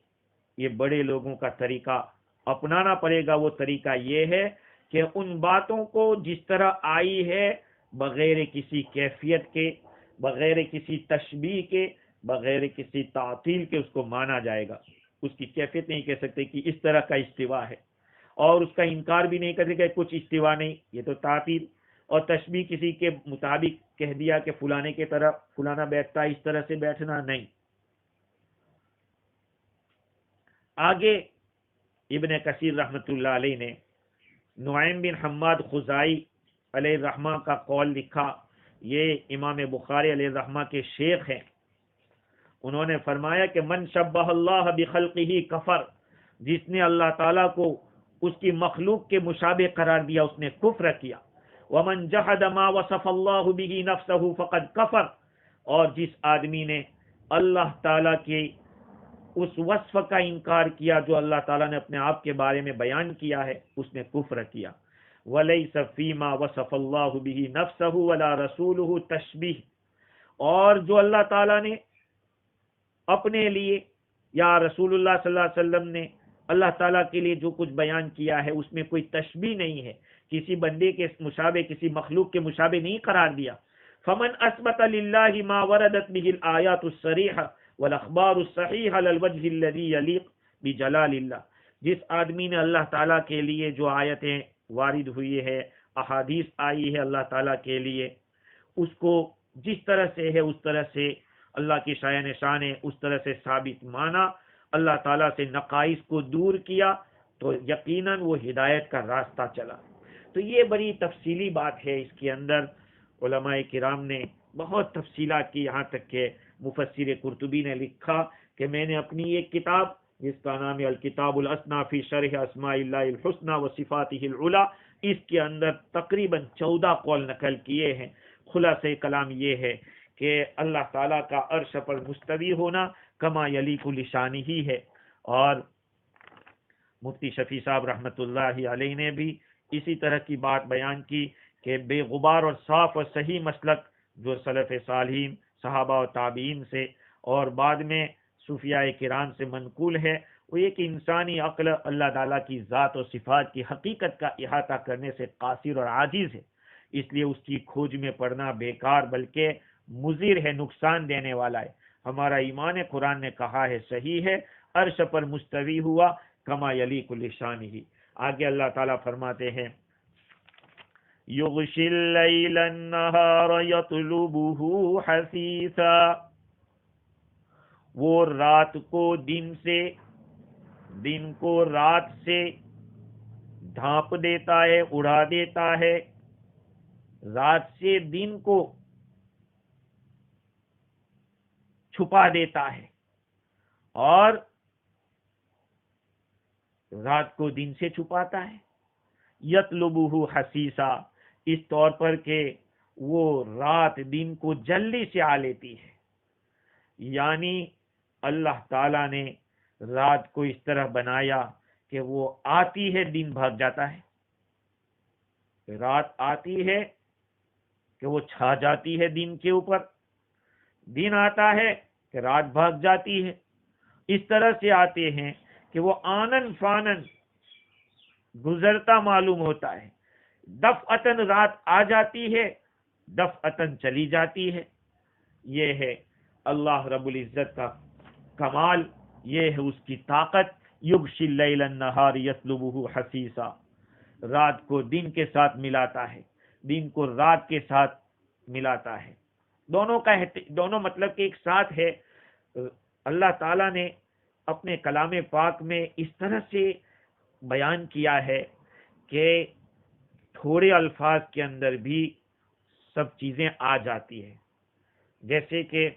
یہ بڑے لوگوں کا طریقہ اپنانا پڑے گا۔ وہ طریقہ یہ ہے کہ ان باتوں کو جس طرح آئی ہے، بغیر کسی کیفیت کے، بغیر کسی تشبیہ کے، بغیر کسی تعطیل کے اس کو مانا جائے گا۔ اس کی کیفیت نہیں کہہ سکتے کہ اس طرح کا استوا ہے، اور اس کا انکار بھی نہیں کر سکتے کہ کچھ استوا نہیں، یہ تو تعطیل اور تشبیہ کسی کے مطابق کہہ دیا کہ فلانے کی طرح فلانا بیٹھتا ہے، اس طرح سے بیٹھنا نہیں۔ آگے ابن کثیر رحمۃ اللہ علیہ نے نعیم بن حماد خزائی علیہ الرحمہ کا قول لکھا، یہ امام بخاری علیہ الرحمہ کے شیخ ہیں۔ انہوں نے فرمایا کہ من شبہ اللہ بخلقہ کفر، جس نے اللہ تعالیٰ کو اس کی مخلوق کے مشابہ قرار دیا اس نے کفر کیا۔ ومن جحد ما وصف اللہ بہ نفسہ فقد کفر، اور جس آدمی نے اللہ تعالیٰ کے اس وصف کا انکار کیا جو اللہ تعالیٰ نے اپنے آپ کے بارے میں بیان کیا ہے، اس نے کفر کیا۔ ولیس فیما وصف اللہ بہ نفسہ ولا رسولہ تشبیہ، اور جو اللہ تعالیٰ نے اپنے لیے یا رسول اللہ صلی اللہ علیہ وسلم نے اللہ تعالیٰ کے لیے جو کچھ بیان کیا ہے اس میں کوئی تشبیہ نہیں ہے، کسی بندے کے مشابہ، کسی مخلوق کے مشابہ نہیں قرار دیا۔ فمن اثبت للہ ما وردت به الآیات الصریحہ والاخبار الصحیحہ علی الوجہ الذی یلیق بجلال اللہ، جس آدمی نے اللہ تعالیٰ کے لیے جو آیتیں وارد ہوئی ہے، احادیث آئی ہے اللہ تعالیٰ کے لیے، اس کو جس طرح سے ہے اس طرح سے اللہ کی شایان شان ہے اس طرح سے ثابت مانا، اللہ تعالیٰ سے نقائص کو دور کیا، تو یقیناً وہ ہدایت کا راستہ چلا۔ تو یہ بڑی تفصیلی بات ہے، اس کے اندر علماء کرام نے بہت تفصیلات کی، یہاں تک کہ مفسر قرطبی نے لکھا کہ میں نے اپنی ایک کتاب جس کا نام ہے الکتاب الاسنا فی شرح اسماء اللہ الحسنى وصفاتہ العلی، اس کے اندر تقریباً 14 قول نقل کیے ہیں۔ خلاصہ کلام یہ ہے کہ اللہ تعالیٰ کا عرش پر مستوی ہونا کما یلیق لشانہ ہی ہے، اور مفتی شفیع صاحب رحمۃ اللہ علیہ نے بھی اسی طرح کی بات بیان کی کہ بے غبار اور صاف اور صحیح مسلک جو سلف صالحین، صحابہ و تابعین سے اور بعد میں صوفیاء کرام سے منقول ہے، وہ یہ کہ انسانی عقل اللہ تعالیٰ کی ذات و صفات کی حقیقت کا احاطہ کرنے سے قاصر اور عاجز ہے، اس لیے اس کی کھوج میں پڑنا بیکار بلکہ مضر ہے، نقصان دینے والا ہے۔ ہمارا ایمان ہے، قرآن نے کہا ہے، صحیح ہے، عرش پر مستوی ہوا کما یلیق لشانہ۔ آگے اللہ تعالیٰ فرماتے ہیں یغشی اللیل النہار یطلبہ حثیثا، وہ رات کو دن کو رات سے ڈھانپ دیتا ہے، اڑا دیتا ہے، رات سے دن کو چھپا دیتا ہے، اور رات کو دن سے چھپاتا ہے۔ یطلبہ حثیثا، اس طور پر کہ وہ رات دن کو جلدی سے آ لیتی ہے، یعنی اللہ تعالیٰ نے رات کو اس طرح بنایا کہ وہ آتی ہے دن بھاگ جاتا ہے، رات آتی ہے کہ وہ چھا جاتی ہے دن کے اوپر، دن آتا ہے کہ رات بھاگ جاتی ہے۔ اس طرح سے آتے ہیں کہ وہ آنن فانن گزرتا معلوم ہوتا ہے، دفعتاً رات آ جاتی ہے، دفعتاً چلی جاتی ہے۔ یہ ہے اللہ رب العزت کا کمال، یہ ہے اس کی طاقت۔ یغشی اللیل النہار یطلبہ حثیثا، رات کو دن کے ساتھ ملاتا ہے، دن کو رات کے ساتھ ملاتا ہے، دونوں مطلب کہ ایک ساتھ ہے۔ اللہ تعالیٰ نے اپنے کلام پاک میں اس طرح سے بیان کیا ہے کہ تھوڑے الفاظ کے اندر بھی سب چیزیں آ جاتی ہیں، جیسے کہ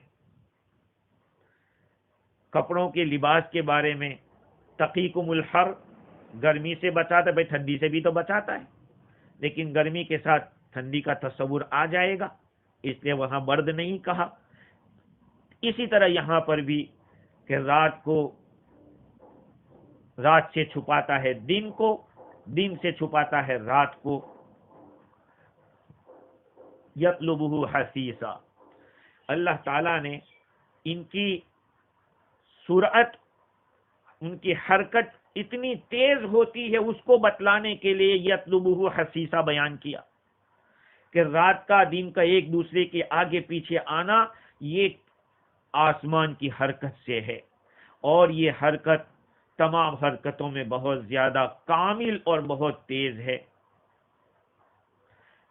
کپڑوں کے لباس کے بارے میں تقیکم الحر، گرمی سے بچاتا ہے، بھائی ٹھنڈی سے بھی تو بچاتا ہے، لیکن گرمی کے ساتھ ٹھنڈی کا تصور آ جائے گا، اس لیے وہاں برد نہیں کہا۔ اسی طرح یہاں پر بھی کہ رات سے چھپاتا ہے دن کو، دن سے چھپاتا ہے رات کو. یطلبہ حثیثا، اللہ تعالیٰ نے ان کی سرعت، ان کی حرکت اتنی تیز ہوتی ہے اس کو بتلانے کے لیے یطلبہ حثیثا بیان کیا کہ رات کا دن کا ایک دوسرے کے آگے پیچھے آنا یہ آسمان کی حرکت سے ہے، اور یہ حرکت تمام حرکتوں میں بہت زیادہ کامل اور بہت تیز ہے.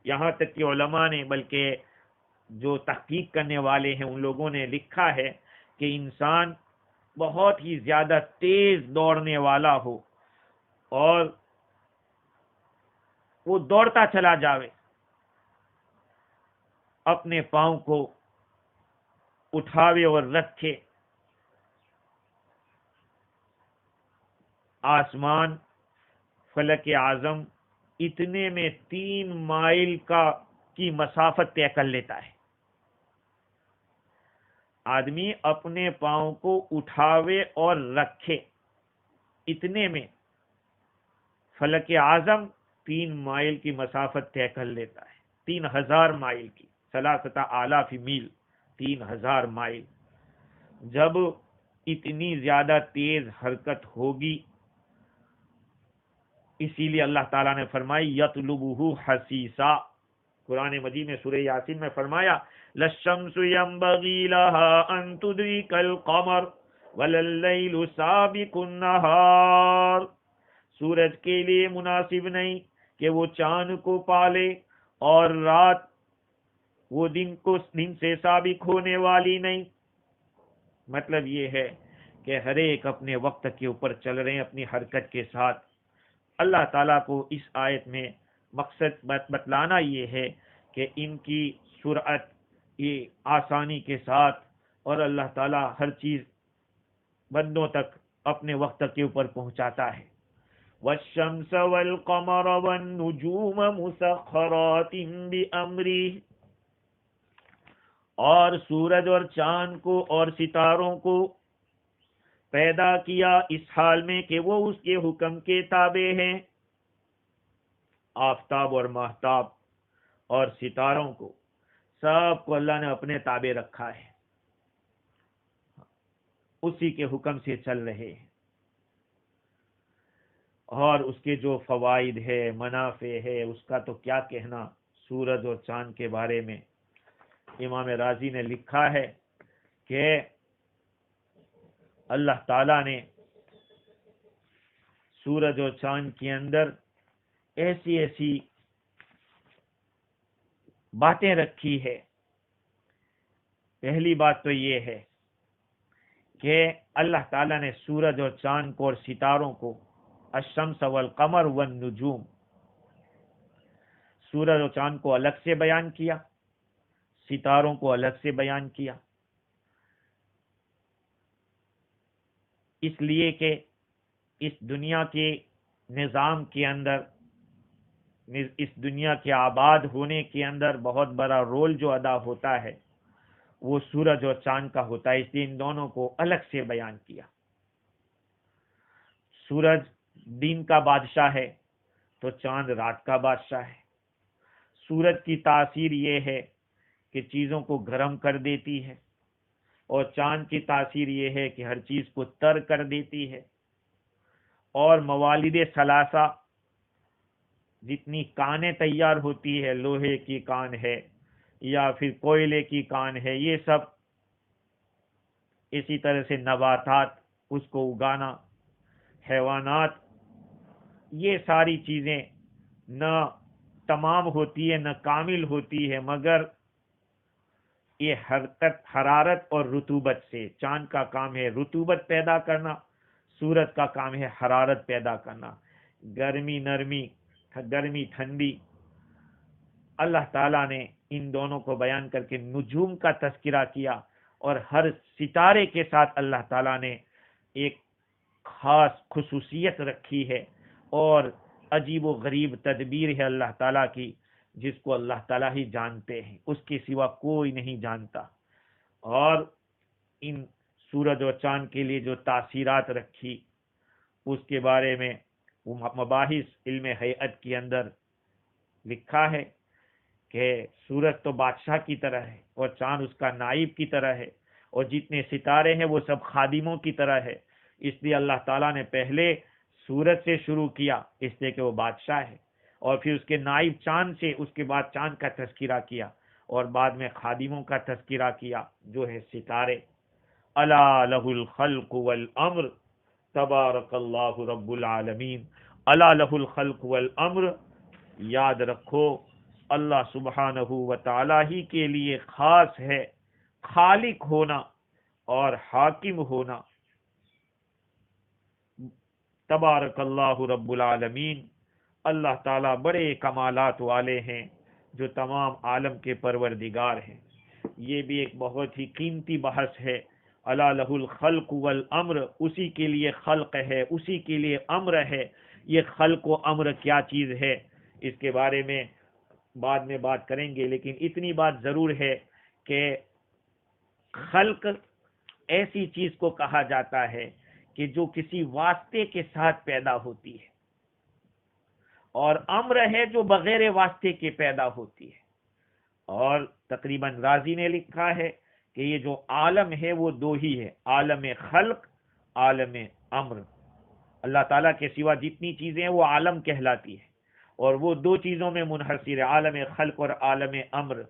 یہاں تک کہ علماء نے، بلکہ جو تحقیق کرنے والے ہیں ان لوگوں نے لکھا ہے کہ انسان بہت ہی زیادہ تیز دوڑنے والا ہو اور وہ دوڑتا چلا جاوے، اپنے پاؤں کو اٹھاوے اور رکھے، آسمان فلک اعظم اتنے میں 3 مائل کی مسافت طے کر لیتا ہے. آدمی اپنے پاؤں کو اٹھاوے اور رکھے، اتنے میں فلک اعظم 3 مائل کی مسافت طے کر لیتا ہے. 3000 مائل کی، 3000 میل، 3000 مائل. جب اتنی زیادہ تیز حرکت ہوگی، اسی لیے اللہ تعالیٰ نے فرمائی یطلبہ حثیثا. قرآن مجید میں سورہ یاسین میں فرمایا للشمس ينبغي لها ان تدرك القمر ولا الليل سابق النهار. سورج کے لیے مناسب نہیں کہ وہ چاند کو پالے، اور رات وہ دن سے سابق ہونے والی نہیں. مطلب یہ ہے کہ ہر ایک اپنے وقت کے اوپر چل رہے ہیں اپنی حرکت کے ساتھ. اللہ تعالیٰ کو اس آیت میں مقصد بتلانا یہ ہے کہ ان کی سرعت یہ آسانی کے ساتھ، اور اللہ تعالیٰ ہر چیز بندوں تک اپنے وقت کے اوپر پہنچاتا ہے. والشمس والقمر والنجوم مسخرات بأمره، اور سورج اور چاند کو اور ستاروں کو پیدا کیا اس حال میں کہ وہ اس کے حکم کے تابع ہیں. آفتاب اور ماہتاب اور ستاروں کو سب کو اللہ نے اپنے تابع رکھا ہے، اسی کے حکم سے چل رہے ہیں. اور اس کے جو فوائد ہے، منافع ہے، اس کا تو کیا کہنا. سورج اور چاند کے بارے میں امام رازی نے لکھا ہے کہ اللہ تعالیٰ نے سورج اور چاند کے اندر ایسی ایسی باتیں رکھی ہے. پہلی بات تو یہ ہے کہ اللہ تعالیٰ نے سورج اور چاند کو اور ستاروں کو الشمس والقمر والنجوم، سورج اور چاند کو الگ سے بیان کیا، ستاروں کو الگ سے بیان کیا، اس لیے کہ اس دنیا کے نظام کے اندر، اس دنیا کے آباد ہونے کے اندر بہت بڑا رول جو ادا ہوتا ہے وہ سورج اور چاند کا ہوتا ہے. اس لیے ان دونوں کو الگ سے بیان کیا. سورج دن کا بادشاہ ہے تو چاند رات کا بادشاہ ہے. سورج کی تاثیر یہ ہے کہ چیزوں کو گرم کر دیتی ہے، اور چاند کی تاثیر یہ ہے کہ ہر چیز کو تر کر دیتی ہے. اور موالد ثلاثہ، جتنی کانیں تیار ہوتی ہے، لوہے کی کان ہے یا پھر کوئلے کی کان ہے، یہ سب اسی طرح سے نباتات، اس کو اگانا، حیوانات، یہ ساری چیزیں نہ تمام ہوتی ہے نہ کامل ہوتی ہے، مگر یہ حرارت اور رطوبت سے. چاند کا کام ہے رطوبت پیدا کرنا، سورج کا کام ہے حرارت پیدا کرنا، گرمی نرمی، گرمی ٹھنڈی. اللہ تعالیٰ نے ان دونوں کو بیان کر کے نجوم کا تذکرہ کیا، اور ہر ستارے کے ساتھ اللہ تعالیٰ نے ایک خاص خصوصیت رکھی ہے، اور عجیب و غریب تدبیر ہے اللہ تعالیٰ کی، جس کو اللہ تعالیٰ ہی جانتے ہیں، اس کے سوا کوئی نہیں جانتا. اور ان سورج اور چاند کے لیے جو تاثیرات رکھی اس کے بارے میں وہ مباحث علم ہیئت کے اندر لکھا ہے کہ سورج تو بادشاہ کی طرح ہے اور چاند اس کا نائب کی طرح ہے اور جتنے ستارے ہیں وہ سب خادموں کی طرح ہے، اس لیے اللہ تعالیٰ نے پہلے سورج سے شروع کیا اس لیے کہ وہ بادشاہ ہے، اور پھر اس کے نائب چاند سے، اس کے بعد چاند کا تذکرہ کیا اور بعد میں خادموں کا تذکرہ کیا جو ہے ستارے۔ الا لہ الخلق والامر تبارک اللہ رب العالمین۔ الا لہ الخلق والامر، یاد رکھو اللہ سبحانہ و تعالی ہی کے لیے خاص ہے خالق ہونا اور حاکم ہونا۔ تبارک اللہ رب العالمین، اللہ تعالیٰ بڑے کمالات والے ہیں جو تمام عالم کے پروردگار ہیں۔ یہ بھی ایک بہت ہی قیمتی بحث ہے۔ الا لہ الخلق والامر، اسی کے لیے خلق ہے، اسی کے لیے امر ہے۔ یہ خلق و امر کیا چیز ہے اس کے بارے میں بعد میں بات کریں گے، لیکن اتنی بات ضرور ہے کہ خلق ایسی چیز کو کہا جاتا ہے کہ جو کسی واسطے کے ساتھ پیدا ہوتی ہے، اور امر ہے جو بغیر واسطے کے پیدا ہوتی ہے۔ اور تقریباً رازی نے لکھا ہے کہ یہ جو عالم ہے وہ دو ہی ہے، عالم خلق، عالم امر۔ اللہ تعالیٰ کے سوا جتنی چیزیں ہیں وہ عالم کہلاتی ہے، اور وہ دو چیزوں میں منحصر ہے، عالم خلق اور عالم امر۔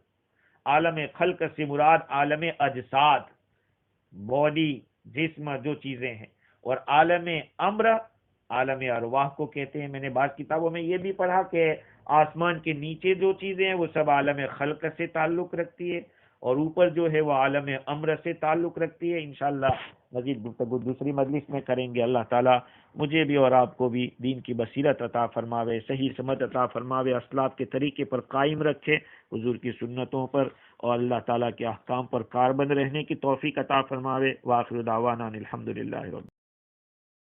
عالم خلق سے مراد عالم اجساد، باڈی، جسم، جو چیزیں ہیں، اور عالم امر عالم ارواح کو کہتے ہیں۔ میں نے بعض کتابوں میں یہ بھی پڑھا کہ آسمان کے نیچے جو چیزیں ہیں وہ سب عالم خلق سے تعلق رکھتی ہے، اور اوپر جو ہے وہ عالم امر سے تعلق رکھتی ہے۔ انشاءاللہ مزید گفتگو دوسری مجلس میں کریں گے۔ اللہ تعالیٰ مجھے بھی اور آپ کو بھی دین کی بصیرت عطا فرماوے، صحیح سمجھ عطا فرماوے، اسلاف کے طریقے پر قائم رکھے، حضور کی سنتوں پر اور اللہ تعالیٰ کے احکام پر کاربند رہنے کی توفیق عطا فرماوے۔ وآخر دعوانا الحمدللہ رب